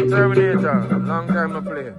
Terminator, long time I play.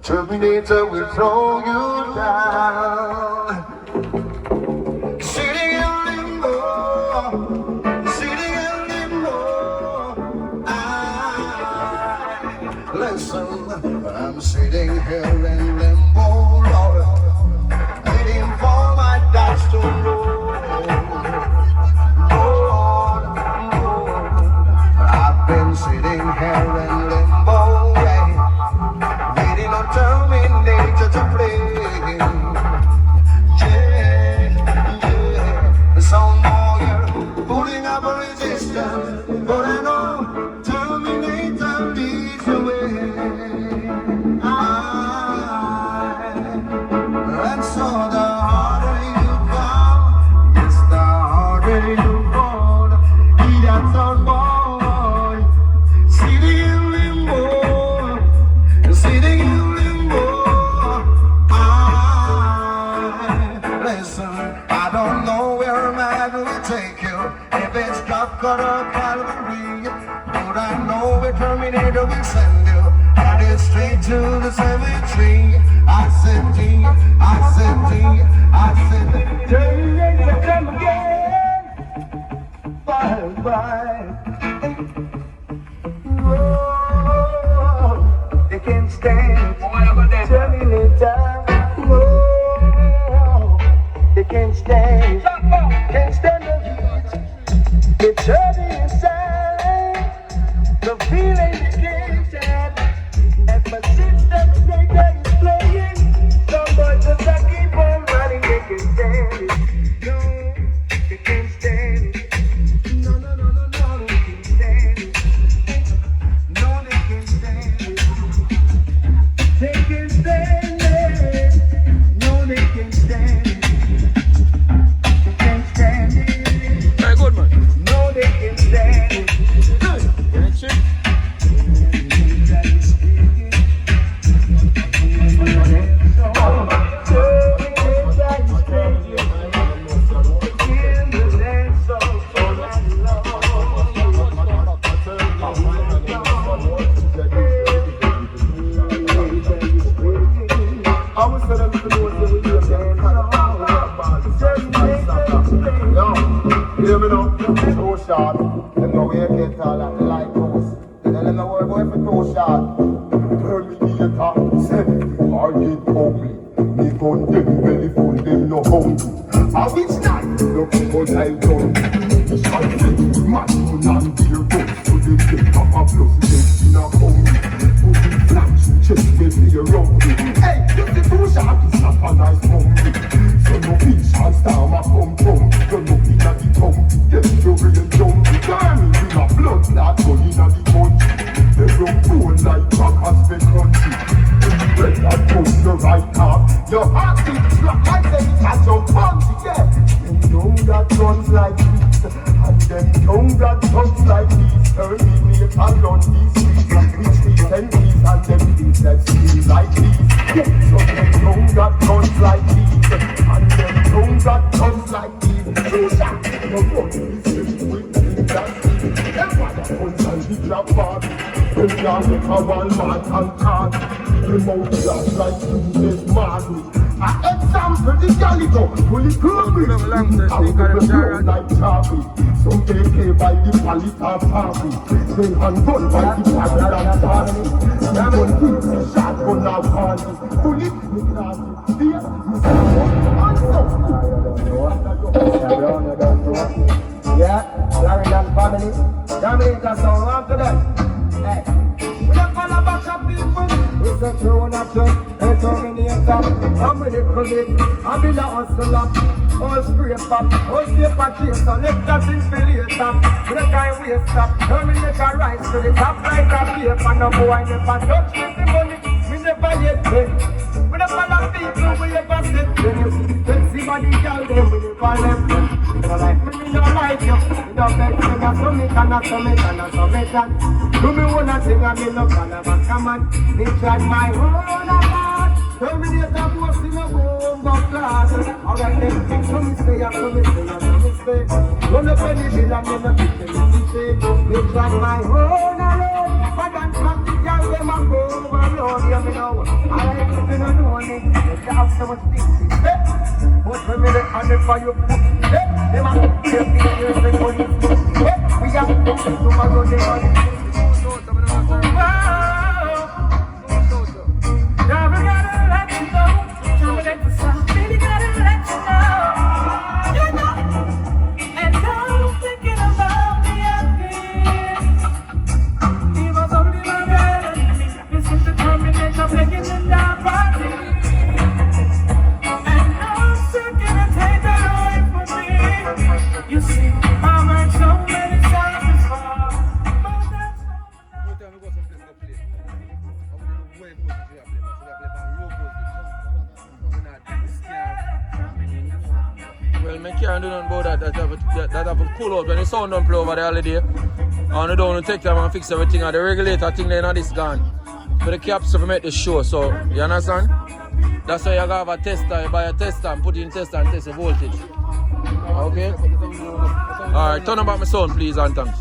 Terminator will throw you down. Sitting in limbo, sitting in limbo. Listen, I'm sitting here in limbo, Lord, waiting for my dice to roll. Lord, I've been sitting here in limbo, waiting on Terminator to play. Yeah. Some more you're putting up a resistance, but I know Terminator leads the way. And so the harder you fall, yes, the harder you fall. That's our boy, sitting in limbo, sitting in limbo. Listen, I don't know where man will take you, if it's Kafka or Calvary, but I know where Terminator will send you, and it's straight to the cemetery. I said T, I said T, I said Terminator come again. Bye bye. Oh, they can't stand Terminator. Oh, they can't stand the heat. It's hurting inside. The feeling you can't stand. Ever since Terminator is playing, some boys just keep on running. They can't stand it. No, they can't stand it. No, no, no, no, no, they can't stand it. No, they can't stand it. They can't stand it. No, they can't stand it. They can't stand it. Very good, man. No, they can't stand it. Good. Get it, chick. Hear me now? Too short. Them know where you get all that light post. Then them know where going for too short. Terminator said, are you ugly? Me gun them belly full, them no hungry. A which night? Look what I've done. Shot them mad gun and beer guns. So they get up a plus dead in a hungry. Put the flash, chest with me around me. Hey, you see too short, it's not a nice hungry. So no fish and star ma come from. You no in a the tongue. Get your real jump. Turn me in a blood clot gun in a the country. They run cold like crackers for country. When you that goes the right half, your heart beats slap like them catch your punch, yeah. Them young that runs like this, and them young that talks like this. Terminator run these streets like which streets and these, and them things that scream like these. Yeah, so them young that runs like these, and them young that talks like these. Two shots, no run these streets with things that these. Them fire punch and the drop party. Them can't make a one man and can't. Them out just like Tuesday's madness. An example, the Gallagher, will it come with? I'll go like Charlie. Some AK by the Palita Party. Then handgun by the Palita Party. Then one piece of shotgun now party. Bullet, me classy. Yes, you see, yeah, Clarendon family. Jamaica sound after that. Hey, we don't call a bunch of people. It's a true natural, a Terminator. I'm with it for it. I'm in a hustler. All scraper, all paper chaser. Left that thing for later. With a guy waste up. Terminator rise to the top like a paper. No boy never touch with the money. We never yet pay. We don't call a people. We never sit. When you see the sexy body girl, then we never left them. So like me, don't like you. We don't beg you. I saw me, and I saw me, and I saw me. Do me wanna sing and me love and I'm a come on. Me tried my whole heart. Terminator was in a bomb of class. Alright then, so me stay, so me stay, so me stay. Run up any bill and me not fit me stay. Me tried my whole alone. But I'm from the girl, them a go overload. You know, I like if you don't know me. You have so much things to say. But when me the hand for you, them a play videos and money. We have to go tomorrow, they are that have to pull out when the sound don't play over the holiday. And you don't take time and fix everything, and the regulator thing they not this gone. But the caps to make the show, so you understand? That's why you gotta have a tester, you buy a tester and put it in tester and test the voltage. Okay? Alright, turn about my sound please and thanks.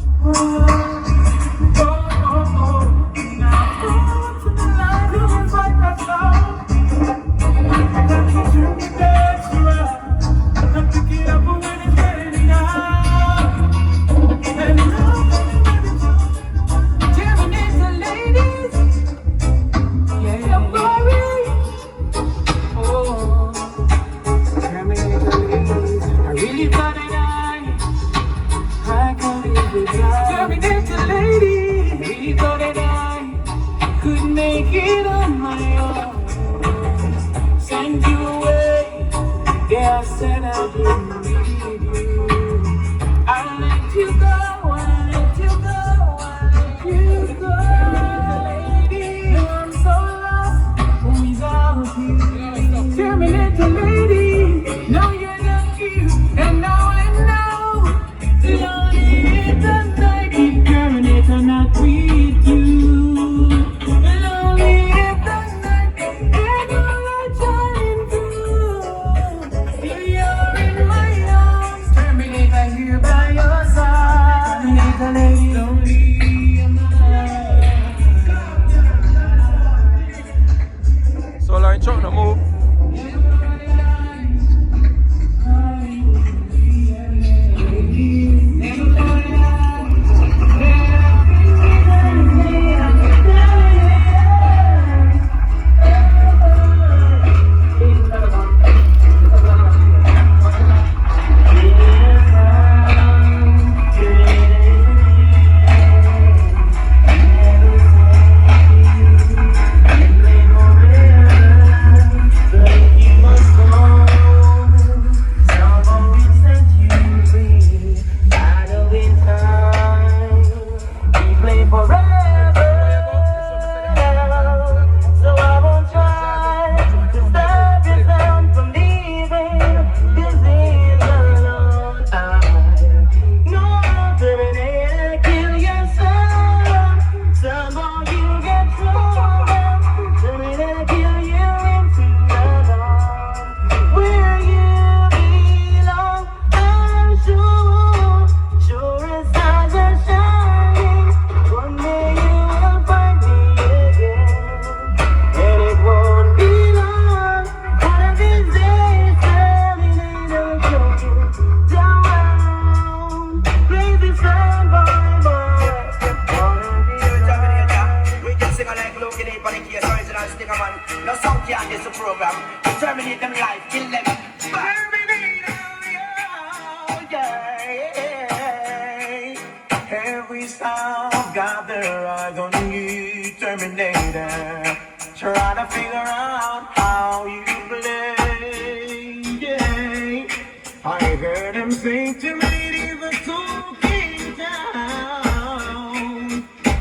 I heard him sing to me the talking down.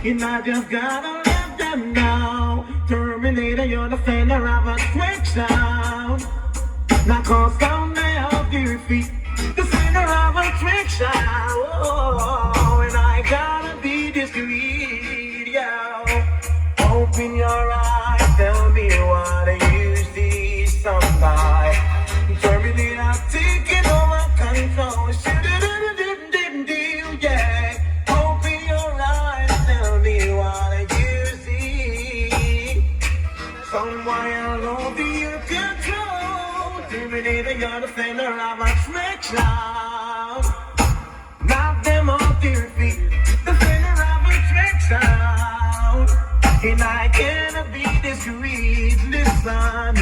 And I just gotta let them know. Terminator, you're the fender of a quick sound. Now cause down there of your feet. The fender of a trick sound. Oh, and I gotta be discreet, yo. Open your eyes, tell me what you see sometime. Terminator taking over control. Yeah. Open your eyes, tell me what you see. Someone all over your control. Terminator, you're the fender of a trick sound. Knock them off their feet. The fender of a trick sound. And I cannot be discreet. Listen,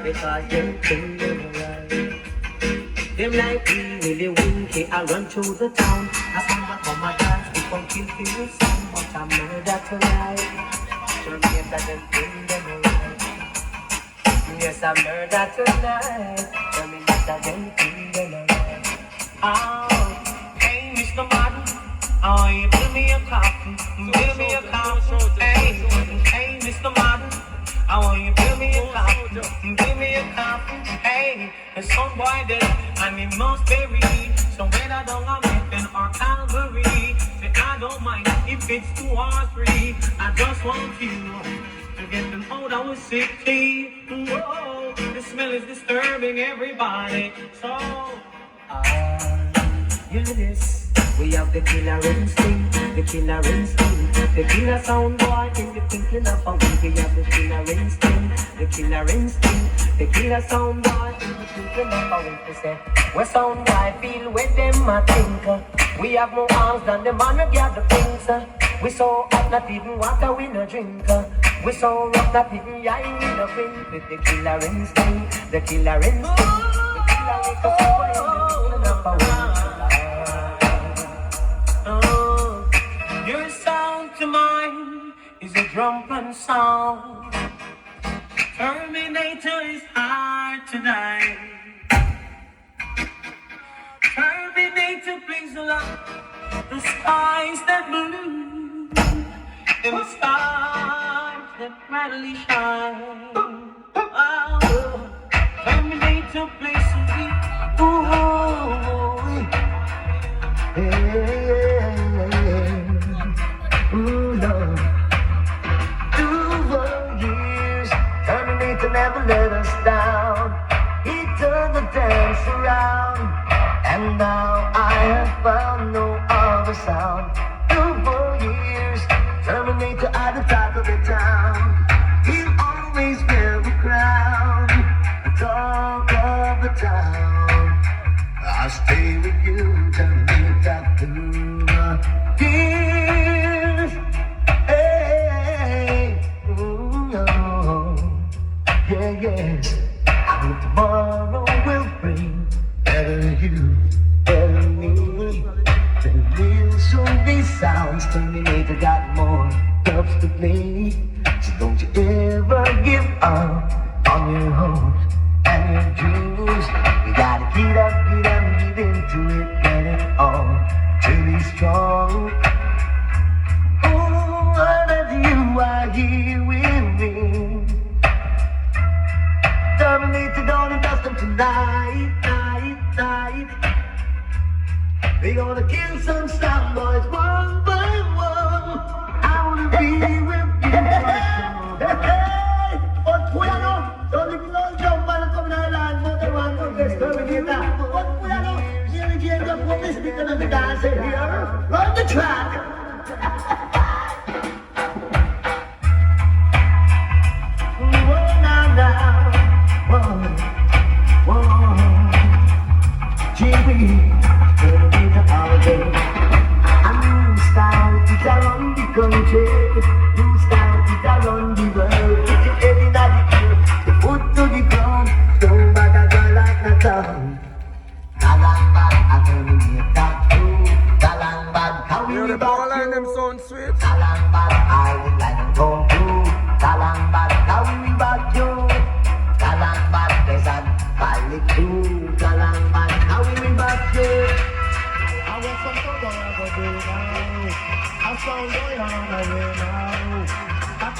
because them things them right. Them like me, really winky, I run through the town. I stumble for my dance, we come kill for your son. But I murder tonight. Terminator, them things them right. Yes, I murder tonight. Terminator, them things them right. Oh, hey, Mr. Martin. Oh, you build me a coffin. Build me a coffin. Hey, Mr. Martin. I want you build me a coffin, give me a coffin. Hey, there's some boy there, and he must bury. So whether down a mountain or Calvary, say I don't mind if it's 2 or 3. I just want you to get them out of our city. Whoa, the smell is disturbing everybody. So, hear this. We have the killer instinct, the killer instinct, the killer sound boy in the thinking of a week. We have the killer instinct, the killer instinct, the killer sound boy in the thinking of a week. They say, what sound boy feel when them a think? We have more arms than the man who got the things. We so hot not even water we no drink. We so rough not even yine we no drink. With the killer instinct, the killer instinct, the killer make us boy in the thinking of a week. Your sound to mine is a drunken sound. Terminator is hard to die. Terminator brings alive the skies that blue and the stars that brightly shine. Oh, Terminator plays sweet. Ooh, Lord. Over years, Terminator never let us down. He turned the dance around, and now I have found no other sound. Over years, Terminator at the top of the town. He'll always wear the crown, the talk of the town. I'll stay with you, Terminator, through the years. Hey, no. Yeah, yes. I hope tomorrow will bring better you, better me. Then we'll soon be sounds. Terminator got more dubs to play. So don't you ever give up on your hopes and your dreams. You gotta get up, get into it, get it on. To be strong. Oh, that you are here with me. Terminator, don't dust them tonight, night. They gonna kill some sound boys one by one. I wanna be with you. Hey, what's going on? Don't leave me alone, Joe.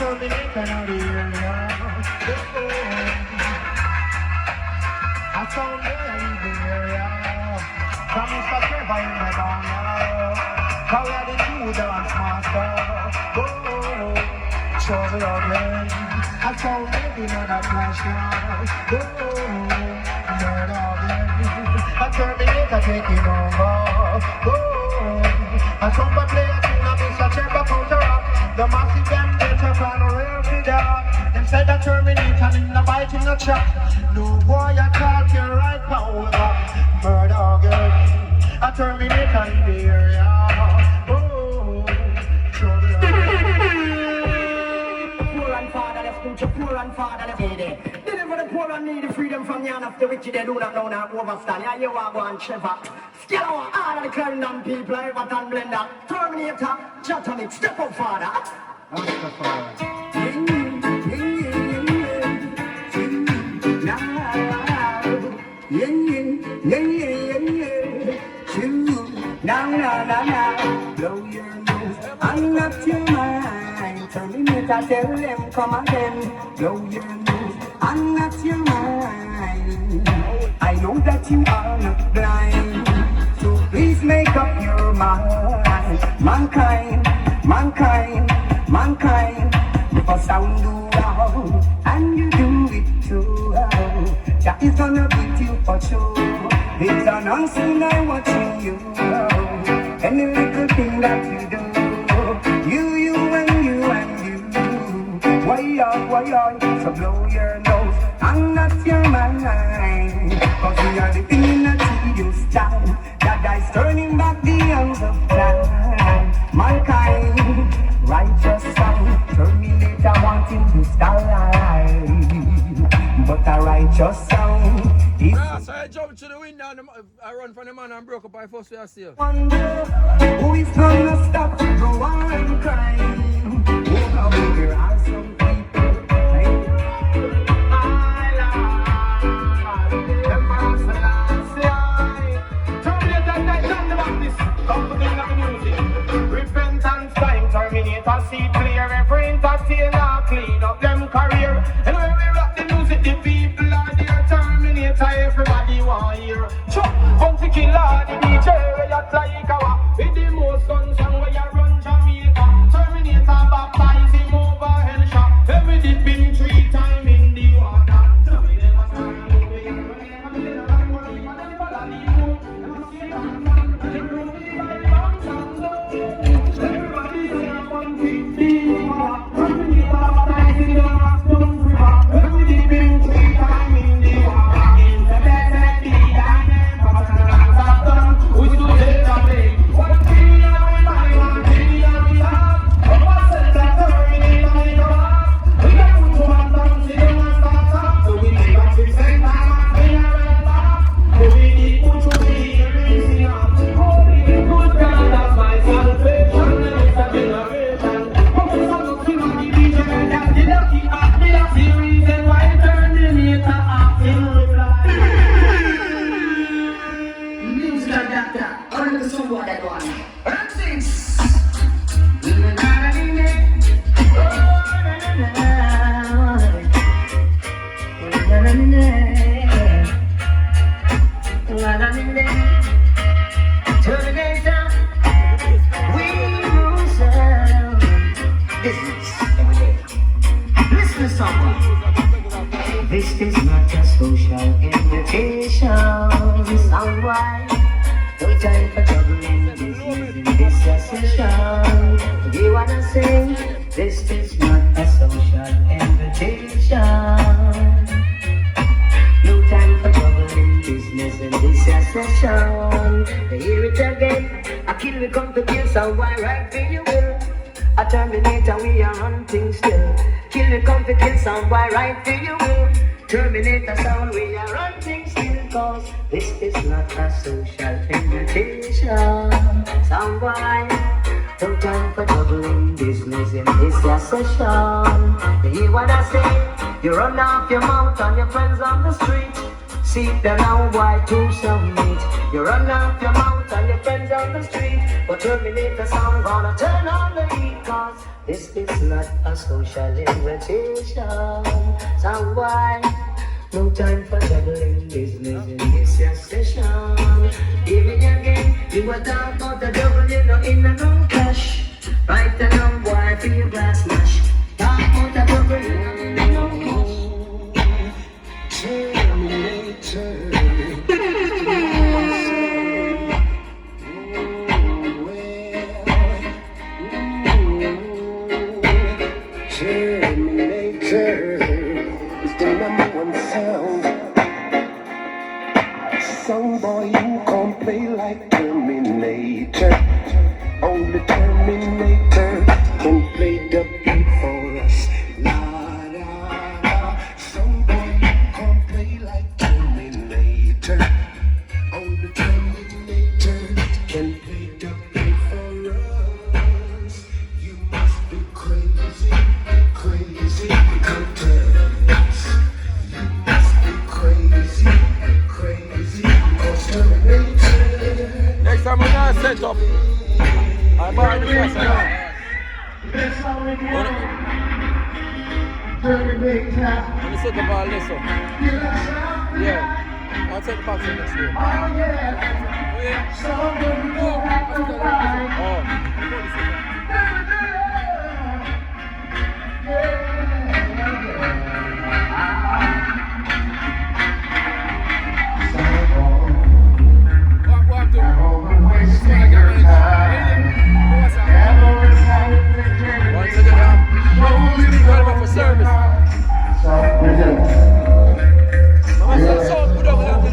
Terminator out here, I found me in the area. From Mr. Trevor in the band, call it the two dance master. Trouble again. I found me another flash now. Murder again. A Terminator taking over. A trumpet player tune a Mr. Trevor counter up. The massive them get up on a real figure. Them said a Terminator in the bite in the trap. No boy I talk you right now over. Murder again. A Terminator in the area. Trouble Poor and fatherless, poor and fatherless. Deliver the poor and needy freedom from the hand of the wicked. They do not know now overstand. Yeah, you are going Trevor. Scale out all of the Clarendon people, Everton Blender, Terminator, Jotonic, step up, father. Blow your nose, unlock your mind. Terminator, tell them come again. Blow your nose, unlock your mind. I know that you are not blind, so please make up your mind. Mankind, if a sound do loud, and you do it too, that is gonna beat you for sure. There's an unseen eye watching you. Any little thing that you do, you and you. Why on, so blow your nose and not your mind. Cause we are living in a tedious time that is turning back the hands of time. Mankind, righteous sound, Terminator wanting to start, but a righteous sound is. So I jumped to the window and I run from the man and broke up my first way I see. Wonder who is gonna stop the war and crime. Oh, there are some people. Repentance time, Terminator, see clear. Every entertainer, clean up them career. And when we rock the music, the people are there. Terminator, everybody want hear. Chop, bounty killer, the DJ, where you like a with the most guns and where you run Jamaica. Terminator, baptize him over hellshot. Every dip been 3 times in the water. This is not a social invitation. Someone, no time for juggling business in this session. You wanna sing? This is not a social invitation. No time for juggling business in this session. Hear it again. A kill we come to kill someone right for you will. A Terminator we are hunting still. Kill we come to kill someone right for you will. Terminator sound we are hunting still. Cause this is not a social invitation. Someone, no time for juggling business in this session. You hear what I say? You run off your mouth on your friends on the street. See them now, why do some meat? You run off your mouth and your friends on the street. But Terminator sound gonna turn on the heat. Cause This is not a social invitation. So why? No time for juggling business in this your session. Give it again, you were talking about the double, you know, in and out cash. Right and on, boy, for your glass mash. Talk about the double, you know, in and out cash. Terminator. Terminator is the #1 sound. Song boy, you can't play like Terminator. Only Terminator can play the beat for us. La la la. Song boy, you can't play like Terminator. Only Terminator can play the beat for us. You must be crazy, crazy, because you must be crazy, crazy, because Terminator. Next time we're gonna set up. I buy the first one. Let me set up all this up. Yeah. I'll take the box in next year. Oh, yeah. What do? Once again, welcome for service. Mama say sound good over there,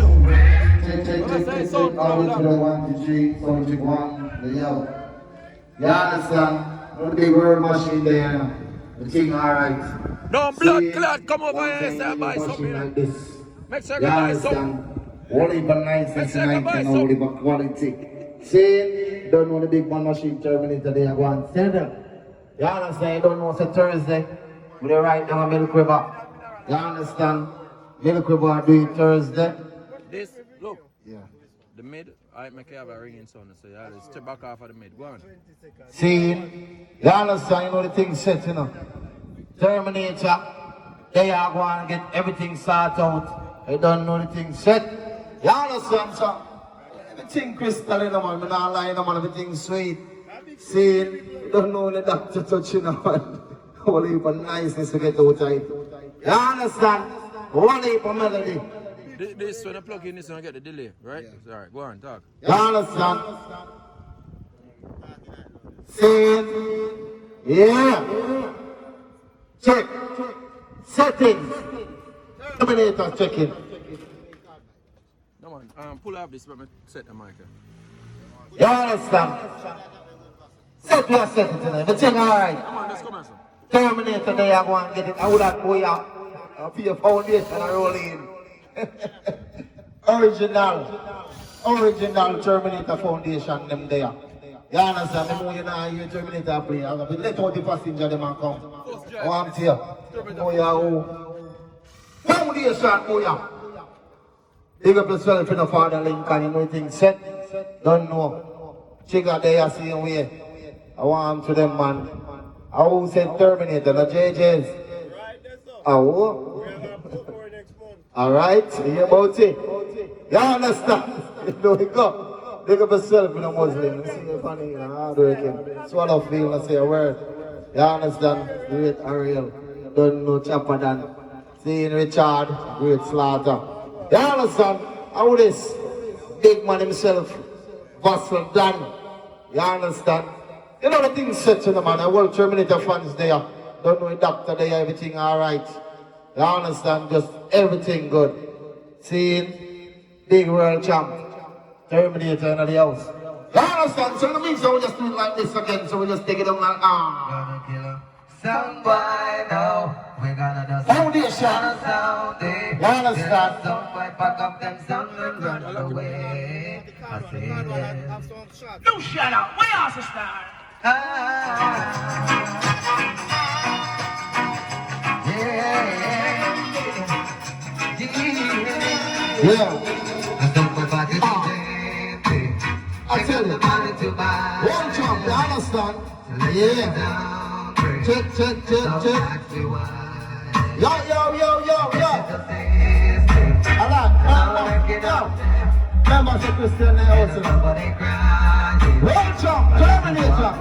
Mama say sound good over there. You understand? Not a big word machine there. The thing alright. No blood clot, come over here and say buy something. Like this. Make sure You you buy understand? something. Only for niceness and only for quality. See, don't know the big man machine Terminator they are going to send them. You understand? You don't know it's a Thursday. We are right now Milk River. You understand? Milk River do it Thursday. This, look. Yeah. The mid, I make you have a ringing sound, so yeah, let's step back off of the mid. Go on. See, you understand? You know the thing set, you know. Terminator, they are going to get everything sorted out. They don't know the thing set. You understand, sir? Everything crystal, you know, man. I'm not lying, man. Everything sweet. See, you don't know the doctor touching, you know, man. Whole heap of niceness to get out of it. You understand? Whole heap of melody. This, when I plug in this, I get the delay, right? Yeah. Alright, go on, talk. You understand? See? Yeah. Check. Settings. Terminator checking. No man, pull off this, let me set the mic. You understand? Set your settings in everything alright. Come on, let's come on, sir. Terminator, they are going to get it. I would have go out for your foundation and roll in. Original Terminator foundation, them there. You understand? The more you know you Terminator play, I'm going to let all the passenger them and come. I want to hear. Oh, yeah, foundation, oh, yeah. Big up yourself in the Father Lincoln, you know things set. Don't know. Chica, they are seeing way. I want to them, man. I will say Terminator, the JJ's. Oh. Alright, you hear about it? You understand? You know it go. Big up yourself in a Muslim. You see the funny, hard working. Swallow feel and say a word. You understand? Great Ariel. Don't know Chopper than. Seeing Richard, great slaughter. You understand? How this big man himself, VASSEL done. You understand? You know the thing set to the man, the World Terminator fans there. Don't know the doctor there, everything alright. You understand? Just everything good. Seeing big world champ, Terminator in the house. You understand? So that means so we just do it like this again, so we just take it up like Gonna kill him. Sound boy now. We're gonna do foundation. sound. You understand? Sound boy pack up them sound and run away. I say that. You shut up. We are the star. Yeah. Sound boy pack it up. I tell you. One champ, you understand? Yeah. Yo. Alright, members of Christian House. Welcome, Terminator.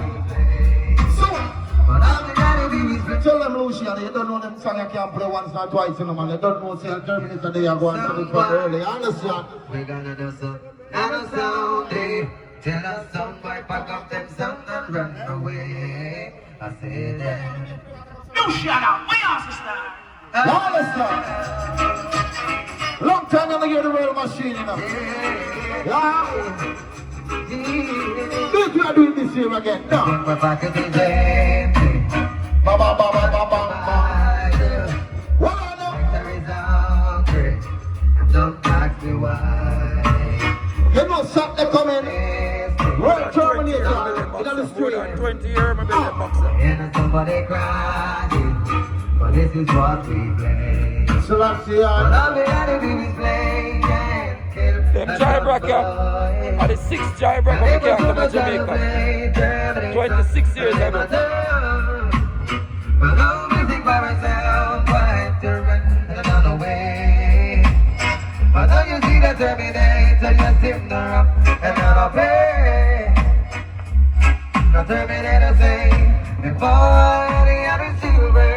So, tell them, Lucian, you don't know them song you can't play once or twice, you know, man. You don't know, say, Terminator, they are going to the front early. You understand? We're gonna do some, and a sound day. Tell us some boy, pack up them sound and run away. I say that. Lucian, we are sister. You understand? Long time you don't hear the real machine, you know. Yeah. Do it, we are doing this here again. No. My pocket is empty. Ba. What I There is hungry. Don't ask me why. know? You know something coming. World Terminator in the street. 20 years, my baby boxer. And somebody crying. But this is what we play. Selassie, But all we gotta do is play and kill. Them Jybreaker are the 6th Jybreaker we can't come to Jamaica. 26 years ago. But no music by myself, quite to run another way. But now you see the Terminator, just him the rock and never pay. The Terminator say, before the other silver,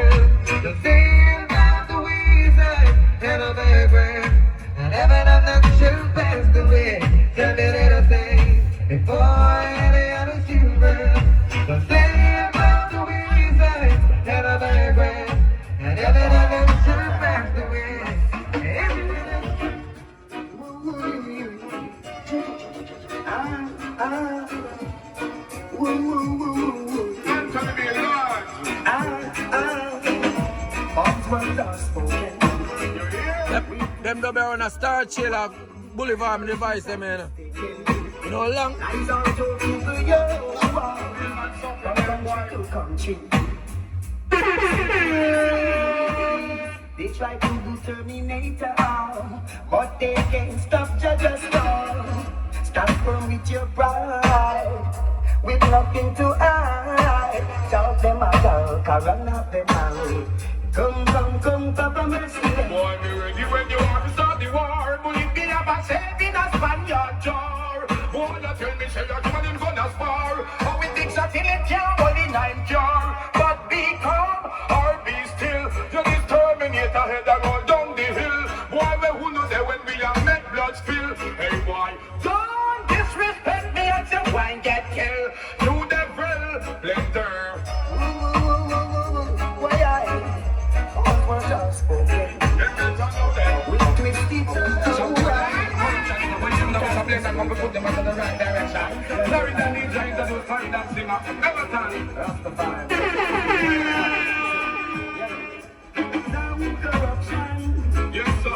the same time the wizard and a baby, and heaven and the shall pass away. Terminator say, before the other silver, the same time the wizard and a baby, and heaven and the shall pass away. Them don't be on a Star Chiller Boulevard, me device them, man. You know, long. They try to do Terminator, but they can't stop Judge's call. Stand firm with your pride, with nothing to hide. Talk them out, run up them out. Come, Papa Mercy. Boy, me ready when you want to start the war. But if they have a safe in a Spaniard jar. Boy, you tell me, say you're coming gonna spar. How we think that in it can't hold the 9 jar. But be calm or be still. You this Terminator head and roll down the hill. Boy, we who know that when we are make blood spill. Hey boy, don't disrespect me until wine get killed. You devil, blender. Put them in the right direction. Clarendon DJ is a good find and singer. Everton, Rastafari. Sound corruption. Yes, sir.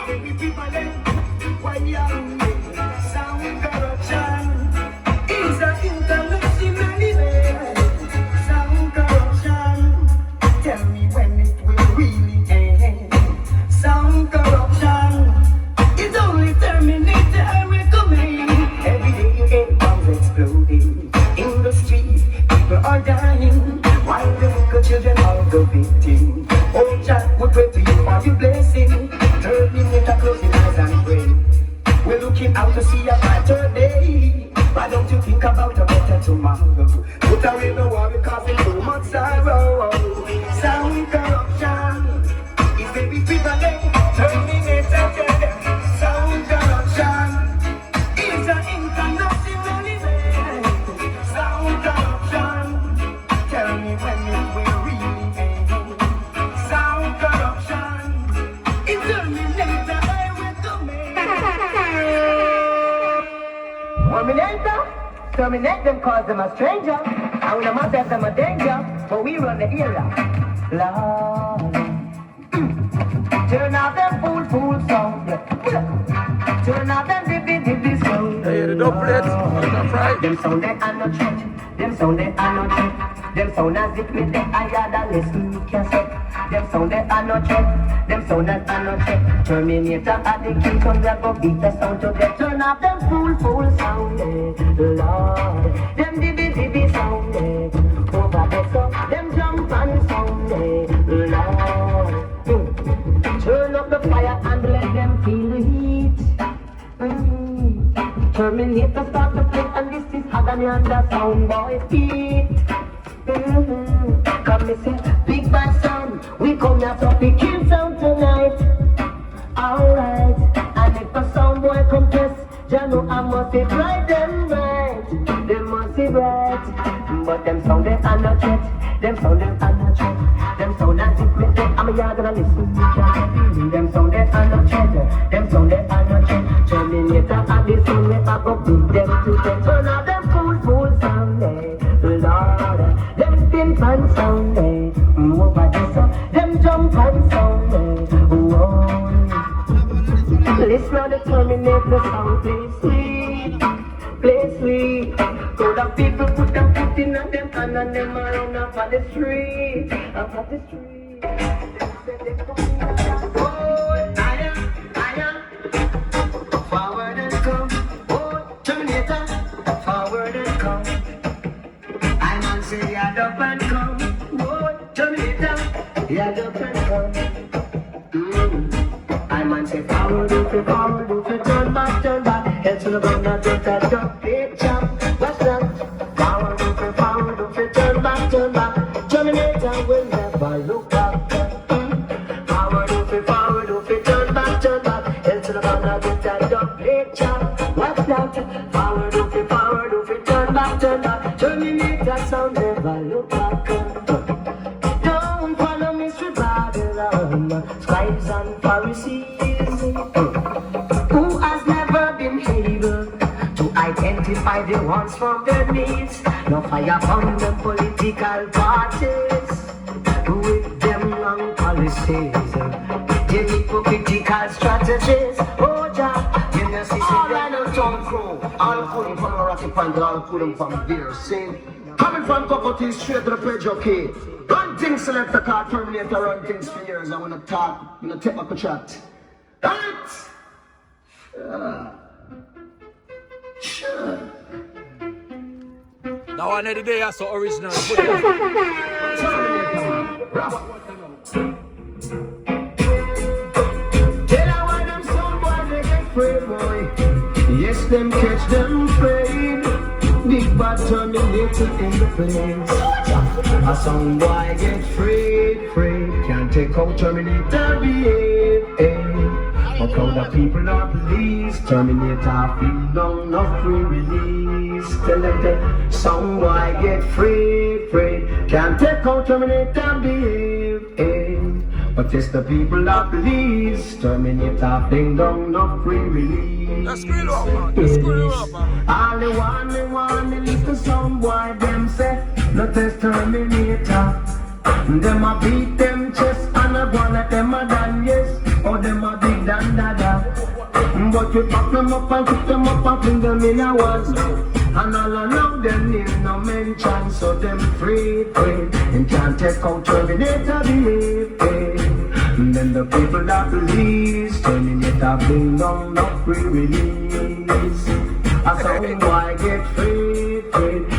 Sound corruption is an international event. Sound corruption. Tell me when it will really end. Sound corruption is only Terminator I recommend. Every day you get bombs exploding in the street. People are dying while the wicked children are the victim. Oh, Jack, we pray to you for your blessing. Terminator, close your eyes and pray. We're looking out to see a brighter day. Why don't you think about a better tomorrow? Put away the war because it's too much sorrow. Sound corruption is very prevalent. Terminator, tell them. Sound corruption is an international event. Sound corruption, tell me when it will really end. Sound corruption, it's Terminator I recommend. Terminate them cause them a stranger. And we don't matter them a danger, but we run the area. Lord, turn out them fool sound. Turn out them dibby sound. Hey, the dub plate, the fry. Them sound they are not check. Them sound they are not check. Them sound as if me they higher than listen cassette. Them sound they are not check. Them sound that are not check. Terminator at the king come there go beat the sound to get. Turn off them fool sound. Lord, them dibby sound. Over the sun, them jump and sound. Terminator start to play, and this is agony on the sound boy feet. Come me say, big bad sound, we come here to pick kill sound tonight. Alright, and if a sound boy come test, you know I must be right, them right. Them must be right, but them sound they are not threat. Them sound they are not threat. Them sound as if me say, I'm a yard gonna listen to you. Them sound they are not threat. Them sound they are not threat. Terminator and the sound we have go beat them to them. Turn out them fool sound they, Lord. Them spin pan sound they, over this up. Them jump pan sound they, whoa. Listen to the Terminator sound, play sweet, play sweet. So the people put them foot in and them hand and them around up on the street, up on the street. Oh, higher, higher, forward and come. Oh, Terminator, forward and come. I man say yard up and come. Oh, Terminator, yard up and come. I man say forward, if you turn back, head to the ground and take a jump, big jump. What's that? Forward, if you turn back, Terminator will never look back. Forward, if you turn back, head to the ground and take a jump, big jump. What's that? Forward, if you turn back, Terminator sound never look back. Don't follow Mr. Babylon, scribes and Pharisees, who has never been able to identify the ones from their needs. No fire from them political parties with them wrong policies, their hypocritical strategies. Oh, Jah, you know, see, all I know, Tom Crow, all put them from a rocket and all put them from beer. See, coming from Cocoa straight to the Pedro. Run things, select the car, Terminator, run things for years. I want to talk, I'm going to take up a chat. Right? Sure. Now I know the day I saw original. Tell her why them some boy they get afraid, boy. Yes, them catch them afraid. Big bad Terminator in the place. A some boy get afraid. Can't take out Terminator, behave. A crowd of people are pleased. Terminator feel long, no free release. Tell them that some boy get afraid. Can't take out Terminator, behave. But yes, the people are pleased. Terminator feel long, no free release. Let's screw you up, man. Let's screw you up, man. All they want me listen some boy them say, no test Terminator. Them a beat them chest and a go like them a done yes, or them a big than dada. But you pack them up and pick them up and bring them in a one. And all along them name no mention, so them free. And can't take out Terminator, behave. And then the people that release Terminator bring down no free release. A some boy get free.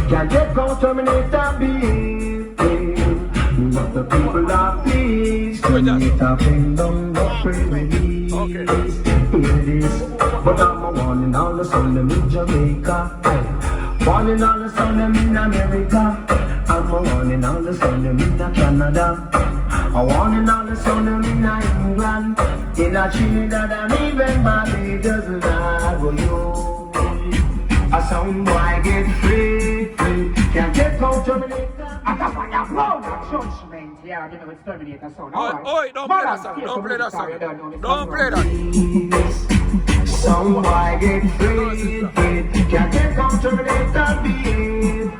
Can't take out Terminator, behave. But the people are pleased. Terminator bring down no free release. Hear this, but I'm a warning all the sun them in Jamaica. Warning all the sun them in America. I'm a warning all the sun them in Canada. I warning all the sun them in England, in a Trinidad and even Barbados. Go you, a sound boy get free. Can't take out Terminator. I just want to blow that judgment. Yeah, you know it's Terminator sound. Oi, don't play that song. Don't play that song. Don't play that. Some boy get free. Can't take out Terminator, behave.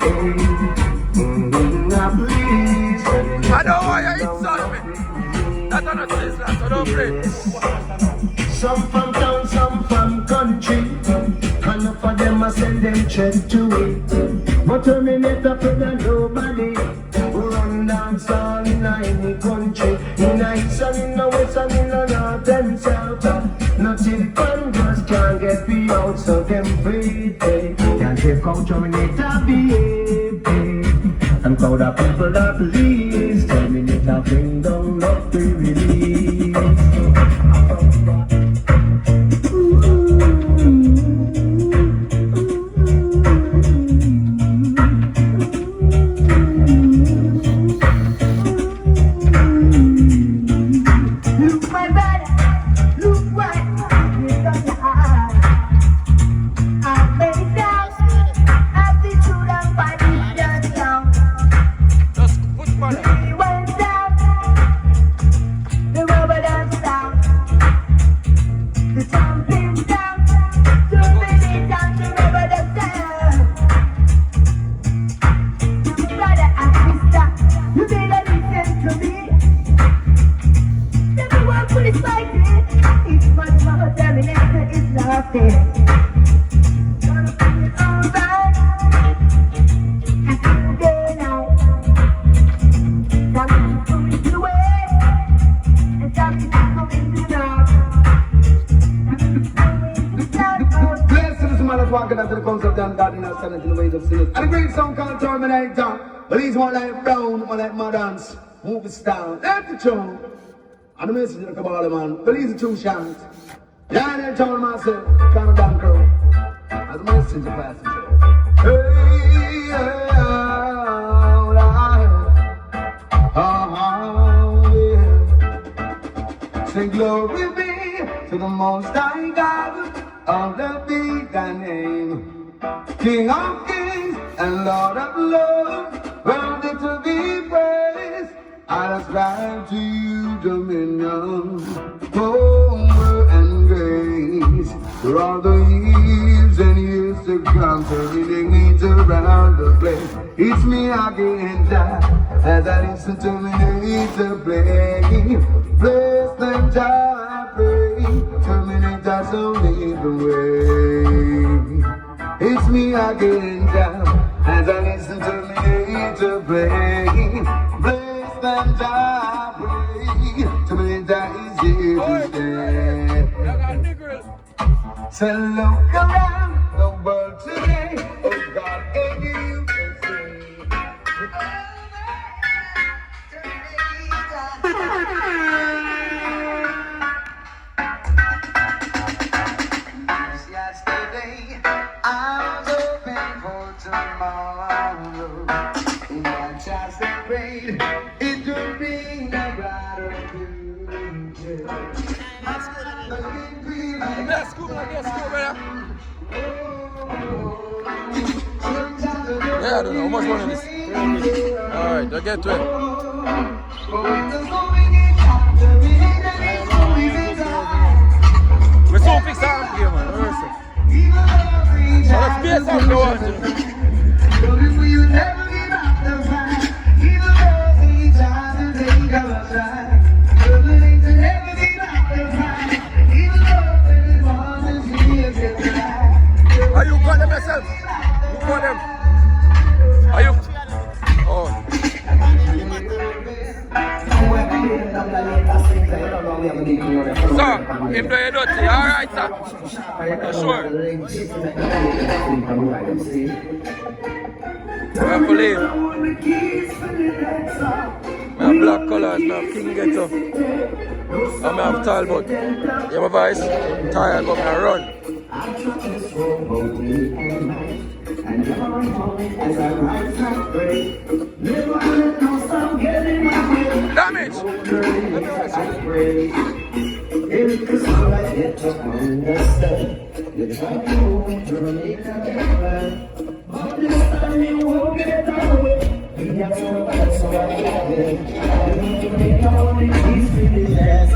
Please. I know why you insult me. That's not this, so don't play. Some from town, some from country. Enough for them I send them check to it. But Terminator for the nobody. Run dance all in any country. In the east and in the west and in the north and south. Nothing fun girls can't get me out, so them free. Can't take out Terminator, behave. And crowd of people that please. Terminator bring down the free release. Walking after the concept of God in our standing in the ways of sinners. And a great song called Terminator. But he's more like Brown, more like Moderns. Move it down. That's the tune. And the message of the Kabbalah man. But he's a true chant. Yeah, and I told myself, calm down, crew. As a message of passenger. Hey, yeah, yeah. Say glory be to the Most High God. All the big thy name, King of kings and Lord of lords, worthy to be praised. I ascribe to you dominion, power and grace. For all the years and years to come, turning it around the place. It's me again, Jah, as I listen to Terminator play. Bless them, Jah, I pray. Terminator, so lead the way. It's me again, Jah, as I listen to Terminator play. Bless them, Jah, I pray. Terminator is here to stay. So look around the world today. Oh God, and you can see. Yesterday, I was hoping for tomorrow. Not just a rain, it could be a brighter future. Let's go, brother. Yeah, I don't know how much money this. Alright, I'll get to it. We're so fixed on here, man. Let's be a song go on. Are you call them yourself? You call them? Are you? Oh. Sir, if they're dirty, alright, sir. Sure. We have to leave. We have black colors, we have King Ghetto. And we have Talbot. You have a voice? Tired, but I run. Damage! Yes,